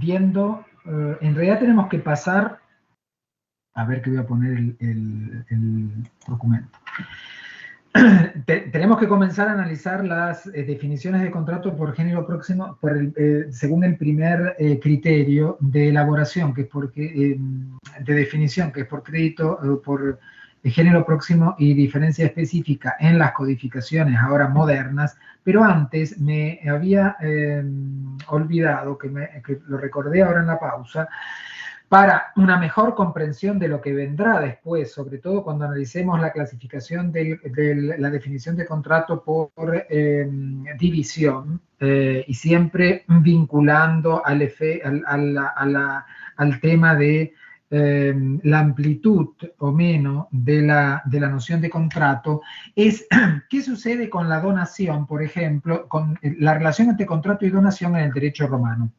viendo, en realidad tenemos que pasar, a ver que voy a poner el documento. Tenemos que comenzar a analizar las definiciones de contrato por género próximo, según el primer criterio de elaboración, que es de definición, que es por crédito, por género próximo y diferencia específica en las codificaciones ahora modernas, pero antes me había olvidado, que lo recordé ahora en la pausa, para una mejor comprensión de lo que vendrá después, sobre todo cuando analicemos la clasificación de la definición de contrato por división, y siempre vinculando al tema de la amplitud o menos de la noción de contrato, es qué sucede con la donación, por ejemplo, con la relación entre contrato y donación en el derecho romano.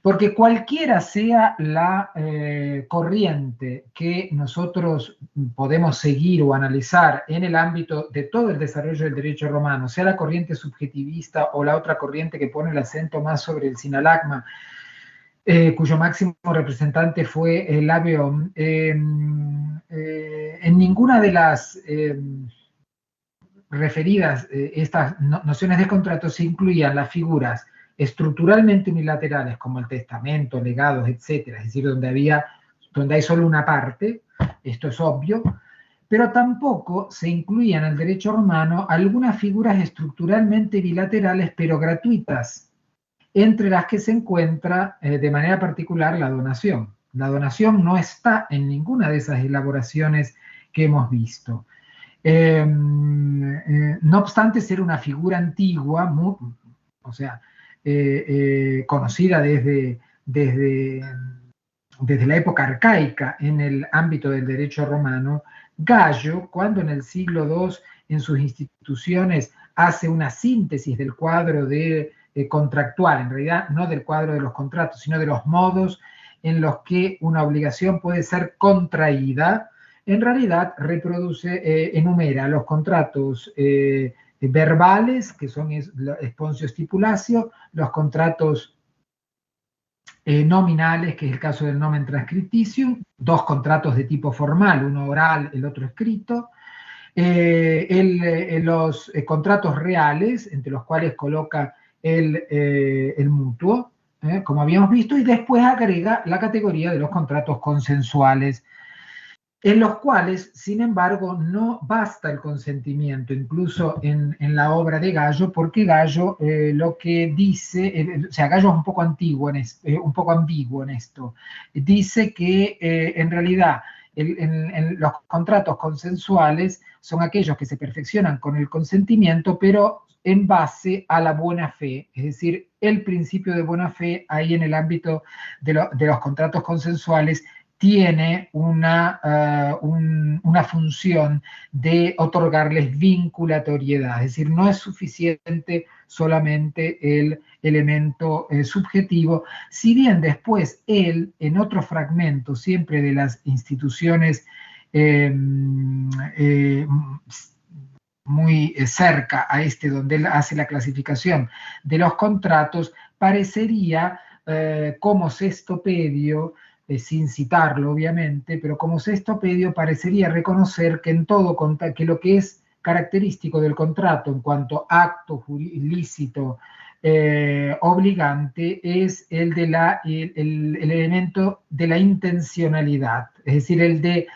Porque cualquiera sea la corriente que nosotros podemos seguir o analizar en el ámbito de todo el desarrollo del derecho romano, sea la corriente subjetivista o la otra corriente que pone el acento más sobre el sinalagma, cuyo máximo representante fue Laveón, en ninguna de las referidas estas nociones de contrato se incluían las figuras estructuralmente unilaterales como el testamento, legados, etcétera, es decir, donde hay solo una parte, esto es obvio, pero tampoco se incluían en el derecho romano algunas figuras estructuralmente bilaterales pero gratuitas, entre las que se encuentra de manera particular la donación. La donación no está en ninguna de esas elaboraciones que hemos visto. No obstante ser una figura antigua, conocida desde la época arcaica en el ámbito del derecho romano, Gallo, cuando en el siglo II en sus instituciones hace una síntesis del cuadro contractual, en realidad no del cuadro de los contratos, sino de los modos en los que una obligación puede ser contraída, en realidad enumera los contratos verbales, que son Esponcio Stipulatio, los contratos nominales, que es el caso del nomen transcriptitium, dos contratos de tipo formal, uno oral, el otro escrito, los contratos reales, entre los cuales coloca el mutuo, como habíamos visto, y después agrega la categoría de los contratos consensuales, en los cuales, sin embargo, no basta el consentimiento, incluso en la obra de Gallo, porque Gallo lo que dice, Gallo es un poco ambiguo en esto, dice que en realidad en los contratos consensuales son aquellos que se perfeccionan con el consentimiento, pero en base a la buena fe, es decir, el principio de buena fe ahí en el ámbito de los contratos consensuales tiene una función de otorgarles vinculatoriedad, es decir, no es suficiente solamente el elemento subjetivo, si bien después él, en otro fragmento, siempre de las instituciones muy cerca a donde él hace la clasificación de los contratos, parecería como Sextopedio, sin citarlo obviamente, pero como Sextopedio parecería reconocer que que lo que es característico del contrato en cuanto acto ilícito obligante es el elemento de la intencionalidad, es decir, el de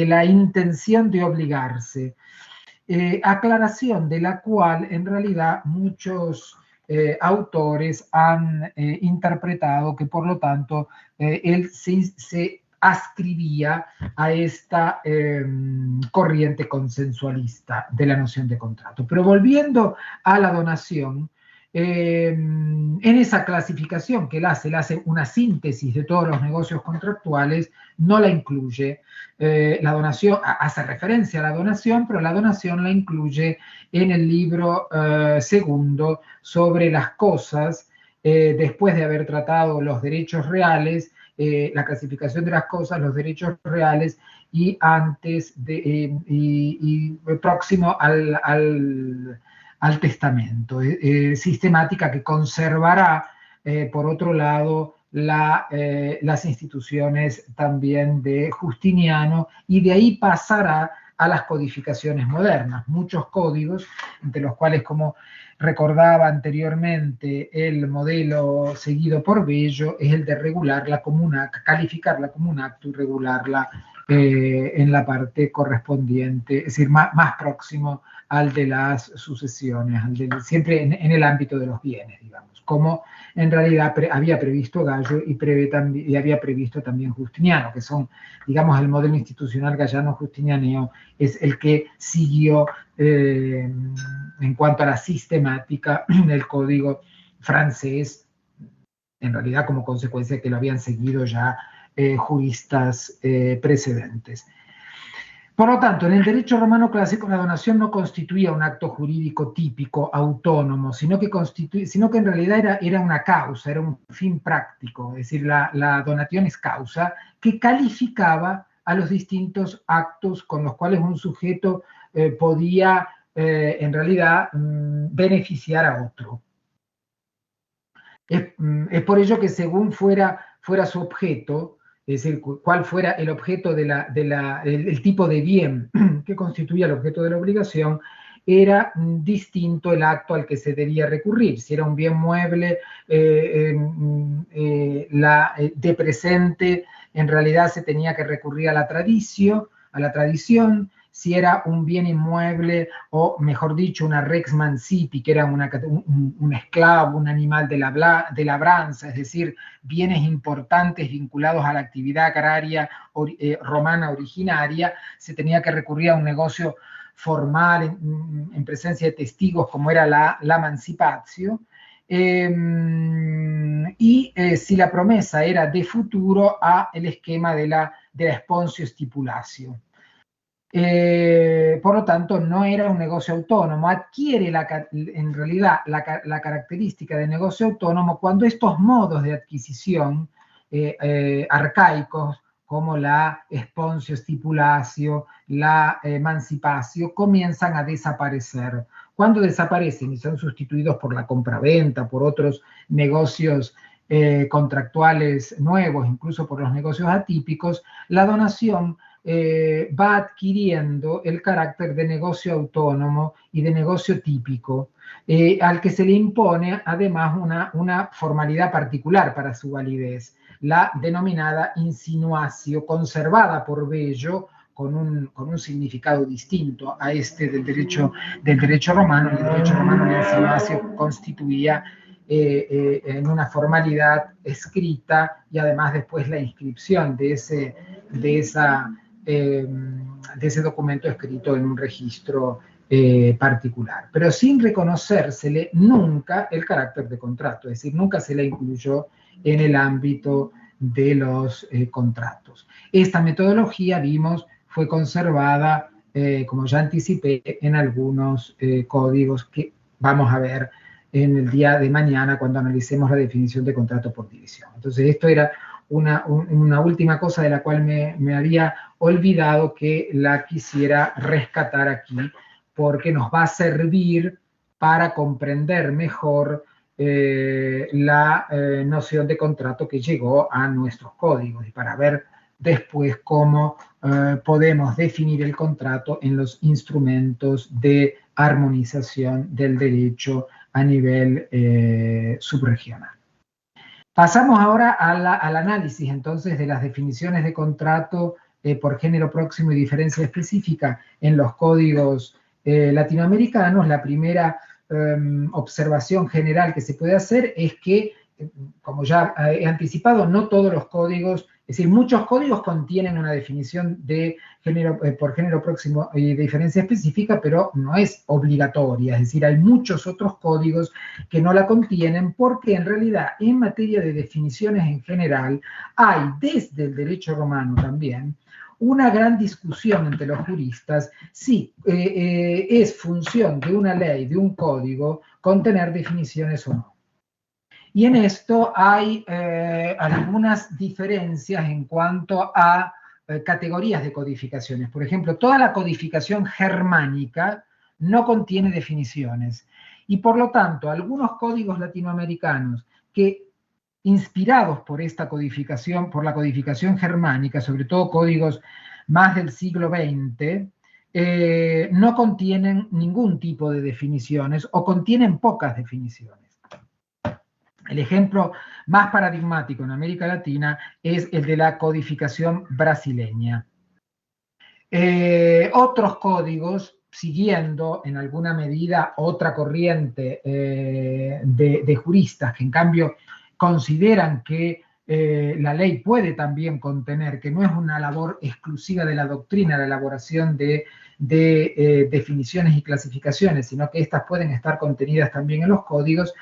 la intención de obligarse, aclaración de la cual en realidad muchos autores han interpretado que por lo tanto él se ascribía a esta corriente consensualista de la noción de contrato. Pero volviendo a la donación, en esa clasificación que él hace una síntesis de todos los negocios contractuales, no la incluye. La donación, hace referencia a la donación, pero la donación la incluye en el libro segundo sobre las cosas, después de haber tratado los derechos reales, la clasificación de las cosas, los derechos reales, y próximo al testamento, sistemática que conservará por otro lado, las instituciones también de Justiniano, y de ahí pasará a las codificaciones modernas. Muchos códigos, entre los cuales, como recordaba anteriormente, el modelo seguido por Bello es el de regularla como un acto, calificarla como un acto y regularla en la parte correspondiente, es decir, más próximo al de las sucesiones, siempre en el ámbito de los bienes, digamos, como en realidad había previsto Gallo y había previsto también Justiniano, que son, digamos, el modelo institucional gallano-justinianeo es el que siguió en cuanto a la sistemática del código francés, en realidad como consecuencia de que lo habían seguido ya juristas precedentes. Por lo tanto, en el derecho romano clásico la donación no constituía un acto jurídico típico, autónomo, sino que en realidad era una causa, era un fin práctico, es decir, la donación es causa que calificaba a los distintos actos con los cuales un sujeto podía en realidad beneficiar a otro. Es por ello que según fuera su objeto, es decir, cuál fuera el objeto el tipo de bien que constituía el objeto de la obligación, era distinto el acto al que se debía recurrir. Si era un bien mueble de presente, en realidad se tenía que recurrir a la tradición. Si era un bien inmueble, o mejor dicho, una rex mancipi, que era un esclavo, un animal de labranza, es decir, bienes importantes vinculados a la actividad agraria romana originaria, se tenía que recurrir a un negocio formal en presencia de testigos, como era la mancipatio. Si la promesa era de futuro, a el esquema de la sponsio stipulatio. Por lo tanto, no era un negocio autónomo. Adquiere en realidad la característica de negocio autónomo cuando estos modos de adquisición arcaicos, como la sponsio stipulatio, la emancipatio, comienzan a desaparecer. Cuando desaparecen y son sustituidos por la compraventa, por otros negocios contractuales nuevos, incluso por los negocios atípicos, la donación va adquiriendo el carácter de negocio autónomo y de negocio típico, al que se le impone además una formalidad particular para su validez, la denominada insinuatio, conservada por Bello con un significado distinto a este del derecho romano. En el derecho romano la insinuatio constituía en una formalidad escrita, y además después la inscripción de ese documento escrito en un registro particular, pero sin reconocérsele nunca el carácter de contrato, es decir, nunca se le incluyó en el ámbito de los contratos. Esta metodología, vimos, fue conservada, como ya anticipé, en algunos códigos que vamos a ver en el día de mañana cuando analicemos la definición de contrato por división. Entonces, esto era una última cosa de la cual me había olvidado, que la quisiera rescatar aquí, porque nos va a servir para comprender mejor la noción de contrato que llegó a nuestros códigos, y para ver después cómo podemos definir el contrato en los instrumentos de armonización del derecho a nivel subregional. Pasamos ahora al análisis entonces de las definiciones de contrato por género próximo y diferencia específica en los códigos latinoamericanos. La primera observación general que se puede hacer es que, como ya he anticipado, no todos los códigos, es decir, muchos códigos contienen una definición de género, por género próximo y de diferencia específica, pero no es obligatoria. Es decir, hay muchos otros códigos que no la contienen, porque en realidad en materia de definiciones en general hay, desde el derecho romano también, una gran discusión entre los juristas si es función de una ley, de un código, contener definiciones o no. Y en esto hay algunas diferencias en cuanto a categorías de codificaciones. Por ejemplo, toda la codificación germánica no contiene definiciones, y por lo tanto algunos códigos latinoamericanos que inspirados por esta codificación, por la codificación germánica, sobre todo códigos más del siglo XX, no contienen ningún tipo de definiciones o contienen pocas definiciones. El ejemplo más paradigmático en América Latina es el de la codificación brasileña. Otros códigos, siguiendo en alguna medida otra corriente de juristas que en cambio consideran que la ley puede también contener, que no es una labor exclusiva de la doctrina la elaboración de definiciones y clasificaciones, sino que estas pueden estar contenidas también en los códigos,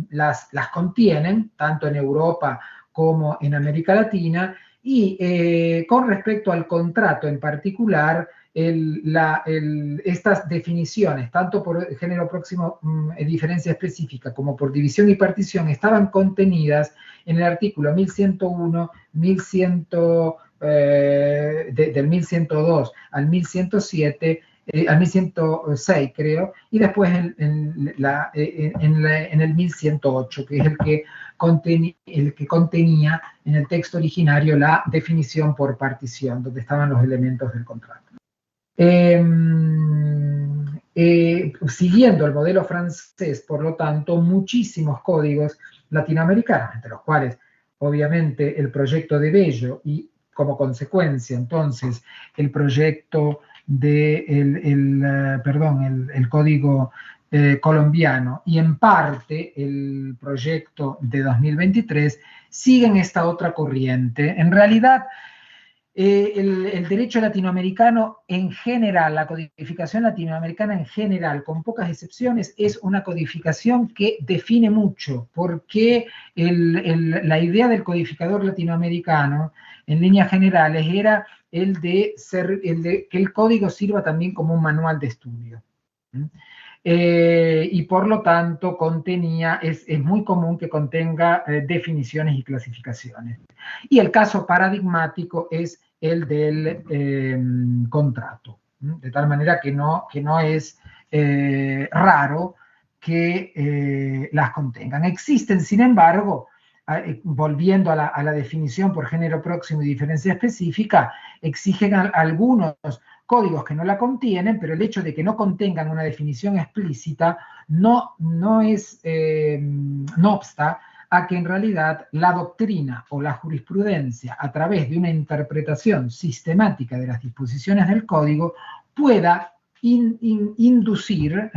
las contienen tanto en Europa como en América Latina. Y con respecto al contrato en particular, estas definiciones, tanto por género próximo, diferencia específica, como por división y partición, estaban contenidas en el artículo 1101, del 1102 al 1107, al 1106 creo, y después en el 1108, que es el que contenía en el texto originario la definición por partición, donde estaban los elementos del contrato. Siguiendo el modelo francés, por lo tanto, muchísimos códigos latinoamericanos, entre los cuales obviamente el proyecto de Bello y como consecuencia entonces el proyecto el código colombiano y en parte el proyecto de 2023 siguen esta otra corriente. En realidad, el derecho latinoamericano en general, la codificación latinoamericana en general, con pocas excepciones, es una codificación que define mucho, porque la idea del codificador latinoamericano, en líneas generales, era el de que el código sirva también como un manual de estudio. Y por lo tanto es muy común que contenga definiciones y clasificaciones. Y el caso paradigmático es el del contrato, de tal manera que no es raro que las contengan. Existen, sin embargo, volviendo a la definición por género próximo y diferencia específica, exigen algunos códigos que no la contienen, pero el hecho de que no contengan una definición explícita no obsta a que en realidad la doctrina o la jurisprudencia, a través de una interpretación sistemática de las disposiciones del código, pueda inducir,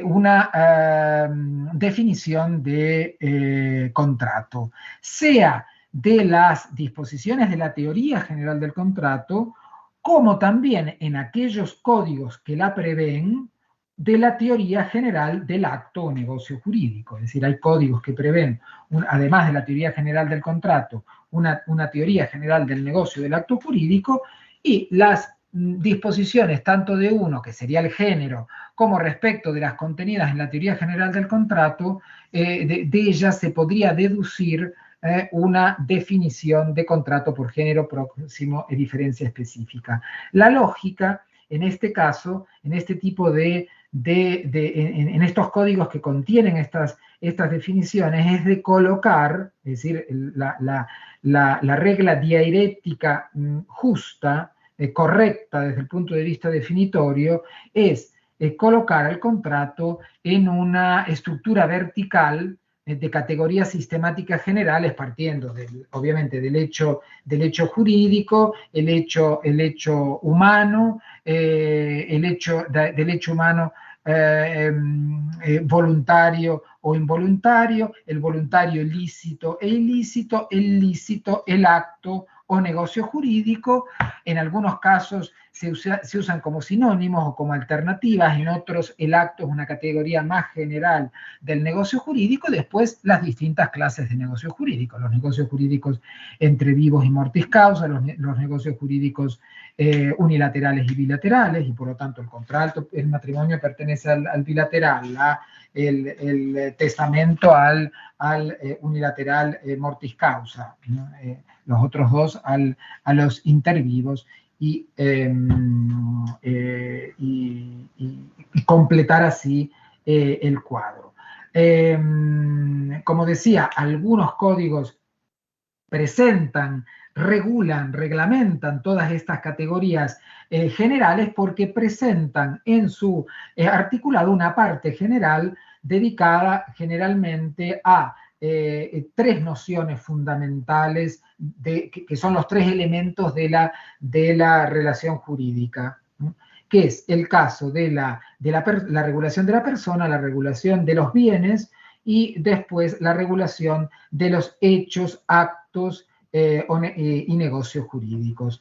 una definición de contrato, sea de las disposiciones de la teoría general del contrato, como también en aquellos códigos que la prevén de la teoría general del acto o negocio jurídico. Es decir, hay códigos que prevén, además de la teoría general del contrato, una teoría general del negocio del acto jurídico, y las disposiciones tanto de uno, que sería el género, como respecto de las contenidas en la teoría general del contrato, de ellas se podría deducir una definición de contrato por género próximo y diferencia específica. La lógica, en este caso, en este tipo en estos códigos que contienen estas definiciones, es de colocar, es decir, la regla dialéctica justa, correcta desde el punto de vista definitorio, es colocar el contrato en una estructura vertical de categorías sistemáticas generales, partiendo obviamente del hecho jurídico, el hecho humano, del hecho humano voluntario o involuntario, el voluntario lícito e ilícito, el lícito, el acto o negocio jurídico. En algunos casos se usan como sinónimos o como alternativas, en otros el acto es una categoría más general del negocio jurídico. Después las distintas clases de negocio jurídico, los negocios jurídicos entre vivos y mortis causa, los negocios jurídicos unilaterales y bilaterales, y por lo tanto el contrato, el matrimonio pertenece al bilateral, el testamento al unilateral mortis causa, ¿no? Los otros dos a los intervivos, y completar así el cuadro. Como decía, algunos códigos presentan, regulan, reglamentan todas estas categorías generales porque presentan en su articulado una parte general dedicada generalmente a tres nociones fundamentales que son los tres elementos de la relación jurídica, ¿no? Que es el caso de la regulación de la persona, la regulación de los bienes y después la regulación de los hechos, actos y negocios jurídicos.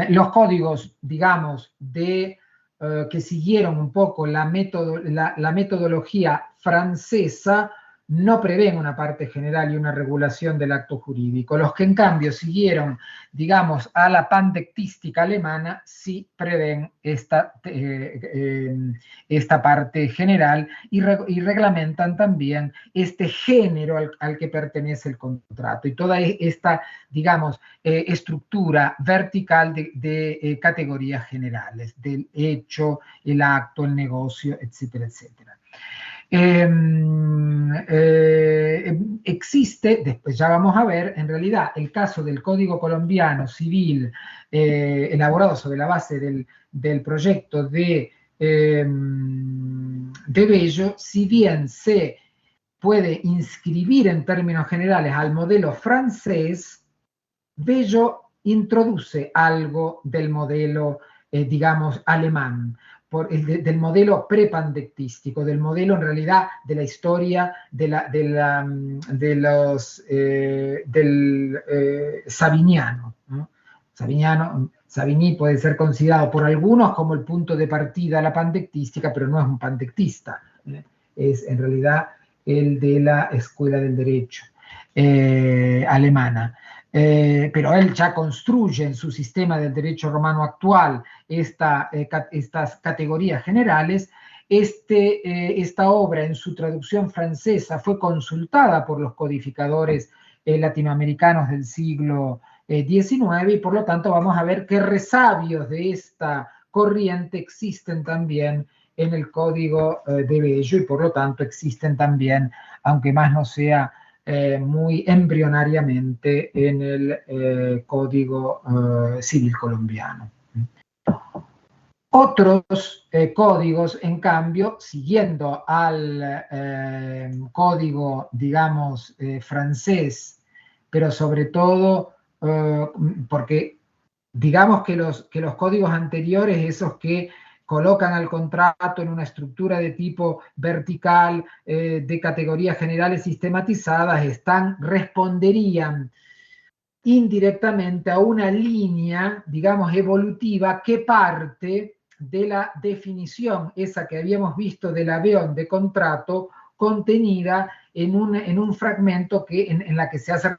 Los códigos, digamos, que siguieron un poco la metodología francesa no prevén una parte general y una regulación del acto jurídico. Los que en cambio siguieron, digamos, a la pandectística alemana, sí prevén esta parte general y reglamentan también este género al que pertenece el contrato y toda esta, digamos, estructura vertical de categorías generales, del hecho, el acto, el negocio, etcétera, etcétera. Existe, después ya vamos a ver, en realidad el caso del Código Colombiano Civil elaborado sobre la base del proyecto de Bello, si bien se puede inscribir en términos generales al modelo francés, Bello introduce algo del modelo, digamos, alemán, del modelo prepandectístico, del modelo en realidad de la historia del Saviniano, ¿no? Savigny puede ser considerado por algunos como el punto de partida a la pandectística, pero no es un pandectista, es en realidad el de la Escuela del Derecho alemana. Pero él ya construye en su sistema del derecho romano actual estas categorías generales. Esta obra en su traducción francesa fue consultada por los codificadores latinoamericanos del siglo XIX y por lo tanto vamos a ver qué resabios de esta corriente existen también en el Código de Bello y por lo tanto existen también, aunque más no sea muy embrionariamente en el Código Civil colombiano. Otros códigos, en cambio, siguiendo al código, digamos, francés, pero sobre todo porque digamos que los códigos anteriores, esos que colocan al contrato en una estructura de tipo vertical, de categorías generales sistematizadas, responderían indirectamente a una línea, digamos, evolutiva que parte de la definición, esa que habíamos visto del avión de contrato, contenida en un fragmento en la que se hace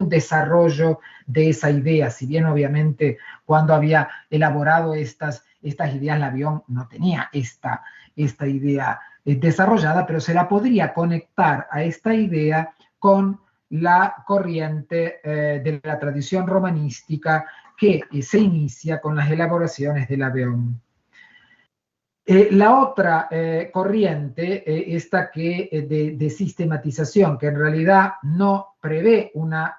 desarrollo de esa idea, si bien obviamente cuando había elaborado estas ideas, Labión no tenía esta idea desarrollada, pero se la podría conectar a esta idea con la corriente de la tradición romanística que se inicia con las elaboraciones de Labión. La otra corriente, esta de sistematización, que en realidad no prevé una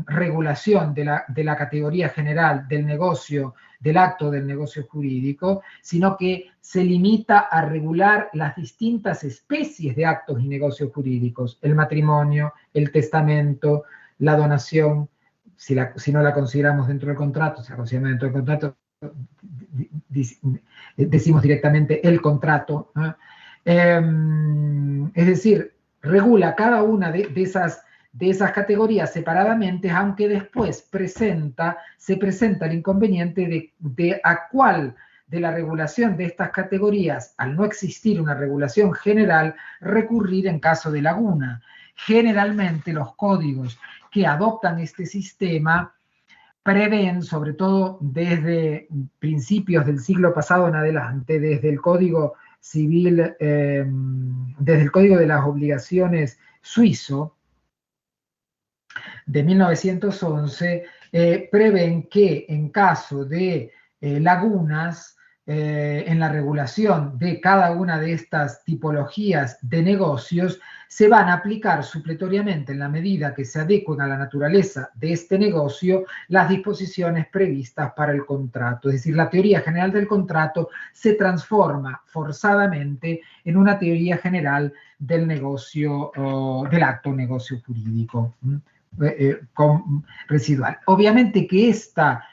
regulación de la categoría general del negocio, del acto del negocio jurídico, sino que se limita a regular las distintas especies de actos y negocios jurídicos, el matrimonio, el testamento, la donación, si no la consideramos dentro del contrato, si la consideramos dentro del contrato, decimos directamente el contrato, ¿no? Es decir, regula cada una de esas categorías separadamente, aunque después se presenta el inconveniente de a cuál de la regulación de estas categorías, al no existir una regulación general, recurrir en caso de laguna. Generalmente los códigos que adoptan este sistema prevén, sobre todo desde principios del siglo pasado en adelante, desde el Código Civil, desde el Código de las Obligaciones suizo de 1911, prevén que en caso de lagunas en la regulación de cada una de estas tipologías de negocios, se van a aplicar supletoriamente, en la medida que se adecuen a la naturaleza de este negocio, las disposiciones previstas para el contrato. Es decir, la teoría general del contrato se transforma forzadamente en una teoría general del negocio, del acto negocio jurídico residual. Obviamente que esta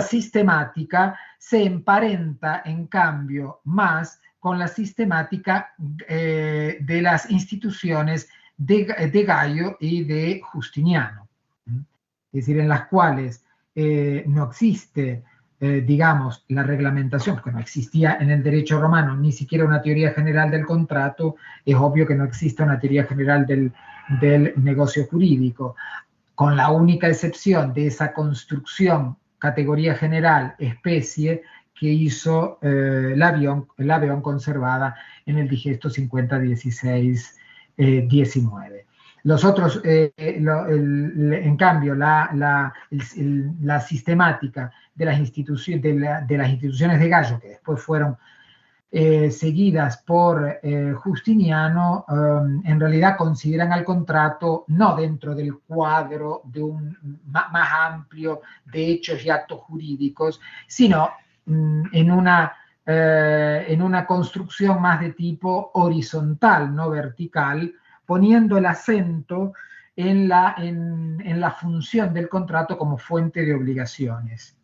sistemática se emparenta, en cambio, más con la sistemática de las instituciones de Gallo y de Justiniano, es decir, en las cuales no existe, digamos, la reglamentación, porque no existía en el derecho romano ni siquiera una teoría general del contrato. Es obvio que no existe una teoría general del negocio jurídico, con la única excepción de esa construcción categoría general especie que hizo la Beón conservada en el digesto 5016-19. Los otros, en cambio, la sistemática de las instituciones de Gallo, que después fueron seguidas por Justiniano, en realidad consideran al contrato no dentro del cuadro de más amplio de hechos y actos jurídicos, sino en una construcción más de tipo horizontal, no vertical, poniendo el acento en la función del contrato como fuente de obligaciones.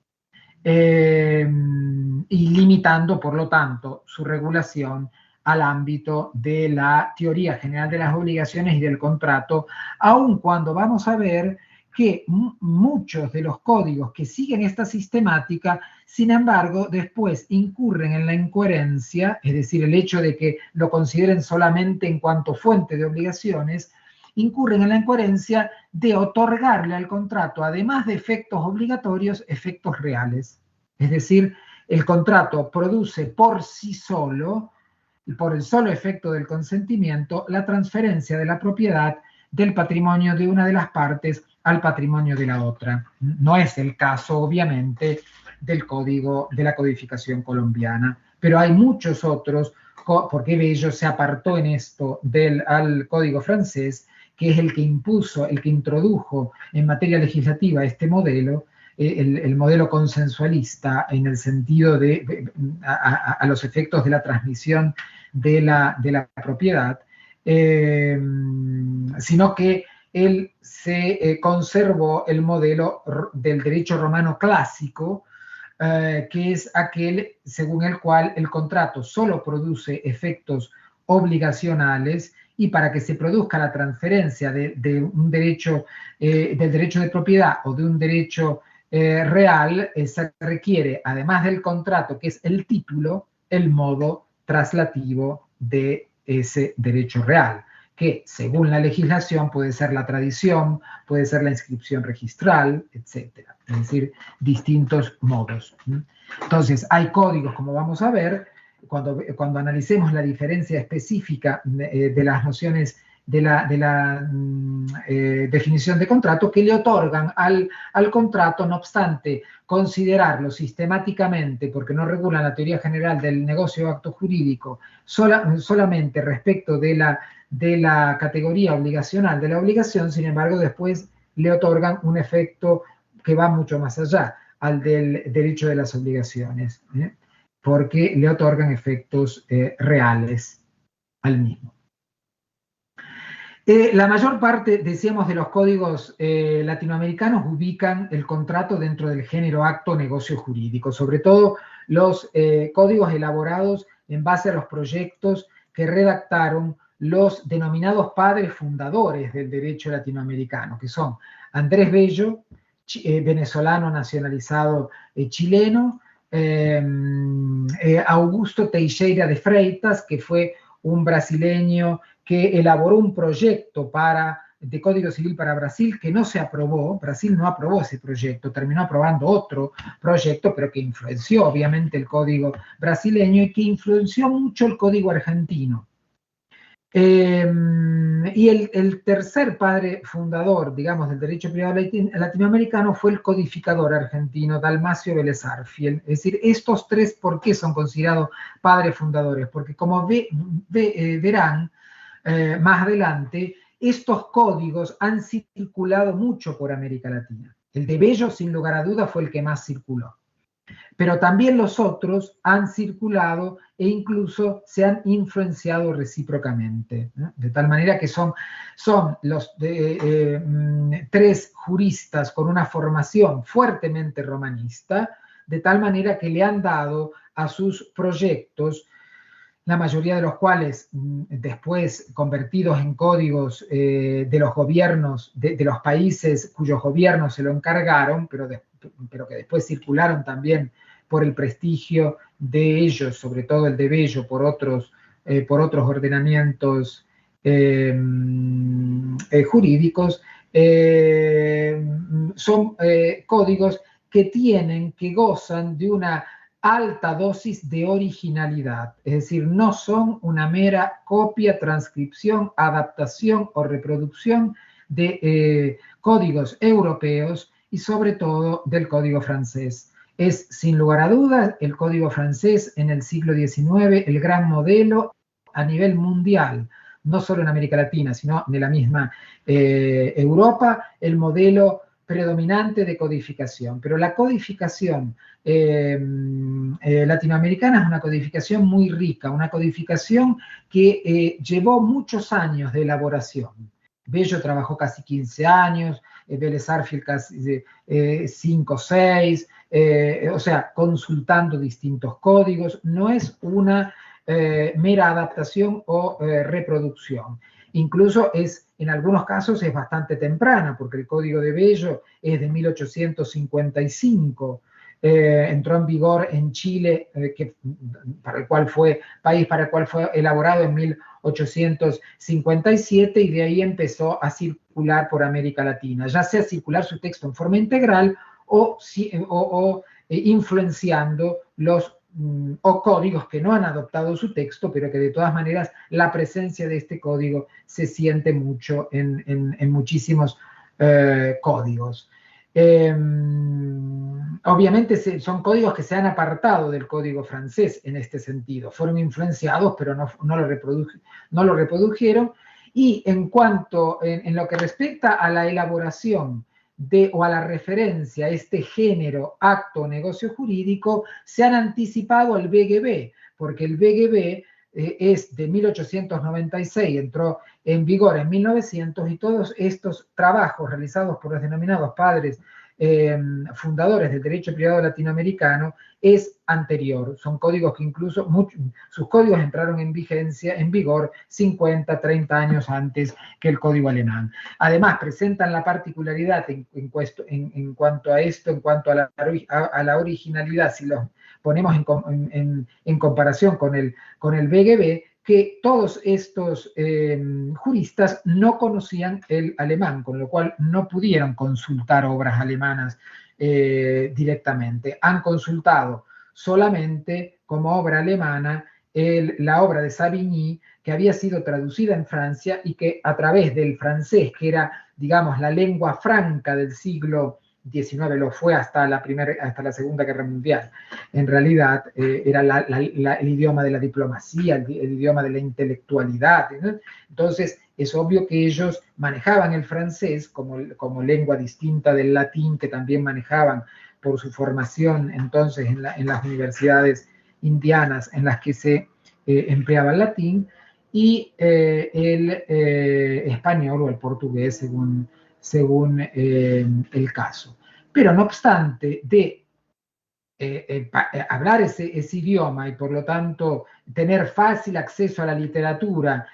Y limitando, por lo tanto, su regulación al ámbito de la teoría general de las obligaciones y del contrato, aun cuando vamos a ver que muchos de los códigos que siguen esta sistemática, sin embargo, después incurren en la incoherencia, es decir, el hecho de que lo consideren solamente en cuanto fuente de obligaciones, incurren en la incoherencia de otorgarle al contrato, además de efectos obligatorios, efectos reales. Es decir, el contrato produce por sí solo, por el solo efecto del consentimiento, la transferencia de la propiedad del patrimonio de una de las partes al patrimonio de la otra. No es el caso, obviamente, del código de la codificación colombiana, pero hay muchos otros, porque Bello se apartó en esto al código francés, que es el que impuso, el que introdujo en materia legislativa este modelo, el modelo consensualista, en el sentido a los efectos de la transmisión de la propiedad, sino que él se conservó el modelo del derecho romano clásico, que es aquel según el cual el contrato solo produce efectos obligacionales, y para que se produzca la transferencia de un derecho, del derecho de propiedad o de un derecho real, se requiere, además del contrato, que es el título, el modo traslativo de ese derecho real, que según la legislación puede ser la tradición, puede ser la inscripción registral, etc. Es decir, distintos modos. Entonces, hay códigos, como vamos a ver, cuando analicemos la diferencia específica de las nociones de la definición de contrato, que le otorgan al contrato, no obstante considerarlo sistemáticamente, porque no regulan la teoría general del negocio o acto jurídico, solamente respecto de la categoría obligacional de la obligación. Sin embargo, después le otorgan un efecto que va mucho más allá, al del derecho de las obligaciones, porque le otorgan efectos reales al mismo. La mayor parte, decíamos, de los códigos latinoamericanos ubican el contrato dentro del género acto negocio jurídico, sobre todo los códigos elaborados en base a los proyectos que redactaron los denominados padres fundadores del derecho latinoamericano, que son Andrés Bello, venezolano nacionalizado chileno, Augusto Teixeira de Freitas, que fue un brasileño que elaboró un proyecto de Código Civil para Brasil que no se aprobó. Brasil no aprobó ese proyecto, terminó aprobando otro proyecto, pero que influenció obviamente el código brasileño y que influenció mucho el código argentino. Y el tercer padre fundador, digamos, del derecho privado latinoamericano fue el codificador argentino Dalmacio Vélez Arfiel. Es decir, estos tres, ¿por qué son considerados padres fundadores? Porque como verán más adelante, estos códigos han circulado mucho por América Latina. El de Bello, sin lugar a dudas, fue el que más circuló. Pero también los otros han circulado e incluso se han influenciado recíprocamente, ¿no? De tal manera que son los tres juristas con una formación fuertemente romanista, de tal manera que le han dado a sus proyectos, la mayoría de los cuales después convertidos en códigos de los gobiernos, de los países cuyos gobiernos se lo encargaron, pero que después circularon también por el prestigio de ellos, sobre todo el de Bello, por otros ordenamientos jurídicos, son códigos que gozan de una alta dosis de originalidad, es decir, no son una mera copia, transcripción, adaptación o reproducción de códigos europeos y sobre todo del código francés. Es, sin lugar a dudas, el código francés en el siglo XIX el gran modelo a nivel mundial, no solo en América Latina, sino en la misma Europa, el modelo predominante de codificación. Pero la codificación latinoamericana es una codificación muy rica, una codificación que llevó muchos años de elaboración. Bello trabajó casi 15 años, Vélez Arfiel casi 5 o 6, o sea, consultando distintos códigos. No es una mera adaptación o reproducción. Incluso en algunos casos es bastante temprana, porque el Código de Bello es de 1855, entró en vigor en Chile, país para el cual fue elaborado en 1857, y de ahí empezó a circular por América Latina, ya sea circular su texto en forma integral o influenciando los o códigos que no han adoptado su texto, pero que de todas maneras la presencia de este código se siente mucho en muchísimos códigos. Obviamente son códigos que se han apartado del código francés en este sentido, fueron influenciados, pero no lo reprodujeron. Y en lo que respecta a la elaboración o a la referencia a este género, acto o negocio jurídico, se han anticipado al BGB, porque el BGB es de 1896, entró en vigor en 1900, y todos estos trabajos realizados por los denominados padres fundadores del derecho privado latinoamericano es anterior. Son códigos que incluso sus códigos entraron en vigor 50, 30 años antes que el código alemán. Además, presentan la particularidad en cuanto a esto, en cuanto a la originalidad, si los ponemos en comparación con el BGB, que todos estos juristas no conocían el alemán, con lo cual no pudieron consultar obras alemanas directamente. Han consultado solamente como obra alemana la obra de Savigny, que había sido traducida en Francia y que a través del francés, que era, digamos, la lengua franca del siglo XIX, lo fue hasta la Segunda Guerra Mundial. En realidad era el idioma de la diplomacia, el idioma de la intelectualidad, ¿no? Entonces es obvio que ellos manejaban el francés como lengua distinta del latín, que también manejaban por su formación entonces en las universidades indianas en las que se empleaba el latín, y el español o el portugués según el caso. Pero no obstante de hablar ese idioma y por lo tanto tener fácil acceso a la literatura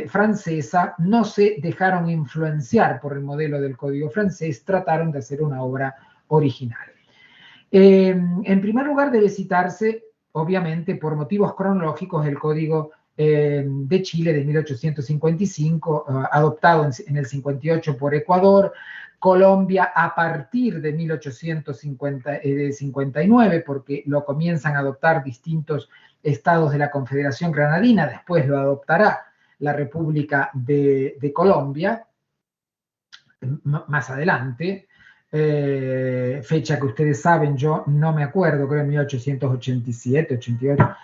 francesa, no se dejaron influenciar por el modelo del código francés, trataron de hacer una obra original. En primer lugar, debe citarse, obviamente, por motivos cronológicos, el código de Chile de 1855, adoptado en el 58 por Ecuador, Colombia a partir de 1859, porque lo comienzan a adoptar distintos estados de la Confederación Granadina, después lo adoptará la República de Colombia, más adelante, fecha que ustedes saben, yo no me acuerdo, creo en 1887, 88,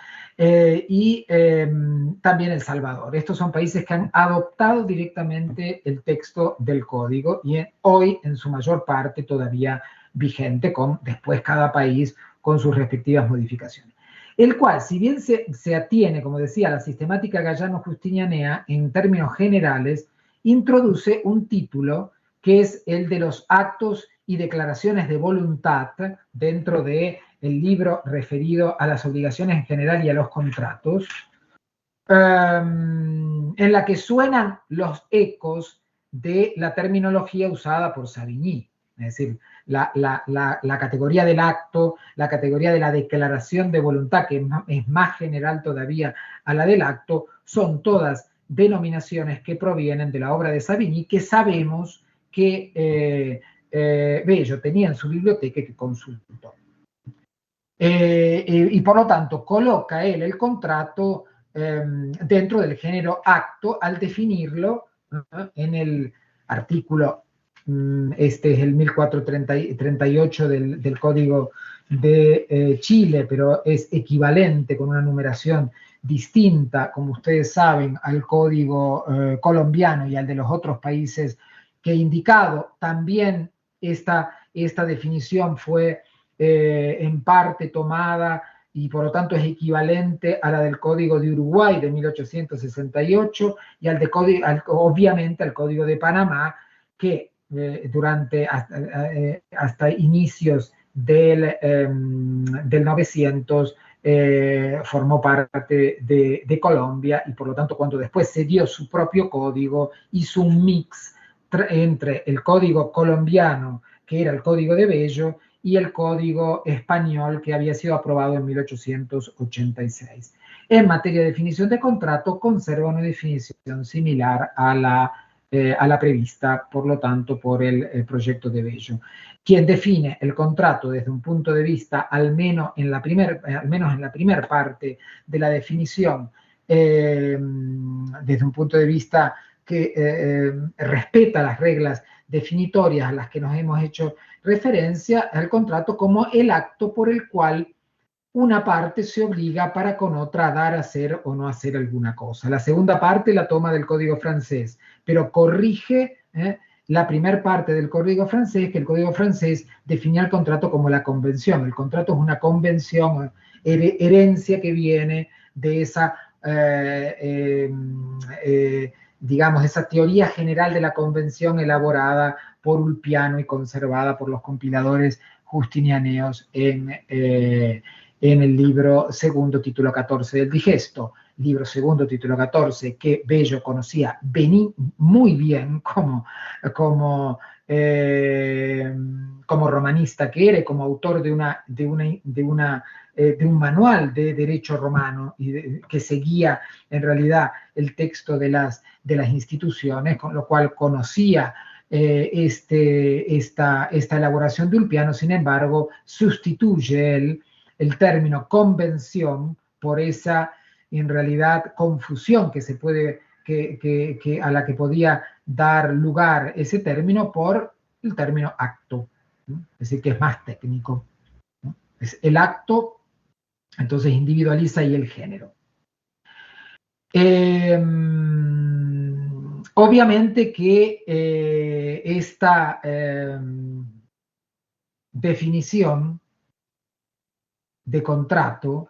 y también El Salvador. Estos son países que han adoptado directamente el texto del código y hoy en su mayor parte todavía vigente, con después cada país con sus respectivas modificaciones. El cual, si bien se atiene, como decía, a la sistemática gallano-justinianea, en términos generales, introduce un título que es el de los actos y declaraciones de voluntad dentro del libro referido a las obligaciones en general y a los contratos, en la que suenan los ecos de la terminología usada por Savigny. Es decir, la categoría del acto, la categoría de la declaración de voluntad, que es más general todavía a la del acto, son todas denominaciones que provienen de la obra de Savigny, que sabemos que Bello tenía en su biblioteca y que consultó. Y por lo tanto coloca él el contrato dentro del género acto al definirlo en el artículo, este es el 1438 del Código de Chile, pero es equivalente con una numeración distinta, como ustedes saben, al Código colombiano y al de los otros países que he indicado. También esta definición fue en parte tomada y por lo tanto es equivalente a la del Código de Uruguay de 1868 y obviamente al Código de Panamá, que hasta inicios del 900 formó parte de Colombia, y por lo tanto cuando después se dio su propio código, hizo un mix entre el código colombiano, que era el Código de Bello, y el Código español, que había sido aprobado en 1886. En materia de definición de contrato, conserva una definición similar a la prevista, por lo tanto, por el proyecto de Bello. Quien define el contrato desde un punto de vista, al menos en la primera parte de la definición, desde un punto de vista que respeta las reglas definitorias a las que nos hemos hecho referencia, al contrato como el acto por el cual una parte se obliga para con otra a dar, hacer o no hacer alguna cosa. La segunda parte la toma del Código francés, pero corrige la primera parte del Código francés, que el Código francés definía el contrato como la convención. El contrato es una convención, herencia que viene de esa digamos, esa teoría general de la convención elaborada por Ulpiano y conservada por los compiladores justinianeos en el libro segundo, título 14 del Digesto, libro segundo, título 14, que Bello conocía muy bien como romanista que era, como autor de un manual de derecho romano que seguía en realidad el texto de las instituciones, con lo cual conocía esta elaboración de Ulpiano. Sin embargo, sustituye el término convención por esa, en realidad, confusión que se puede, a la que podía dar lugar ese término, por el término acto, ¿no? Es decir, que es más técnico, ¿no? Es el acto, entonces individualiza ahí el género. Obviamente que esta definición de contrato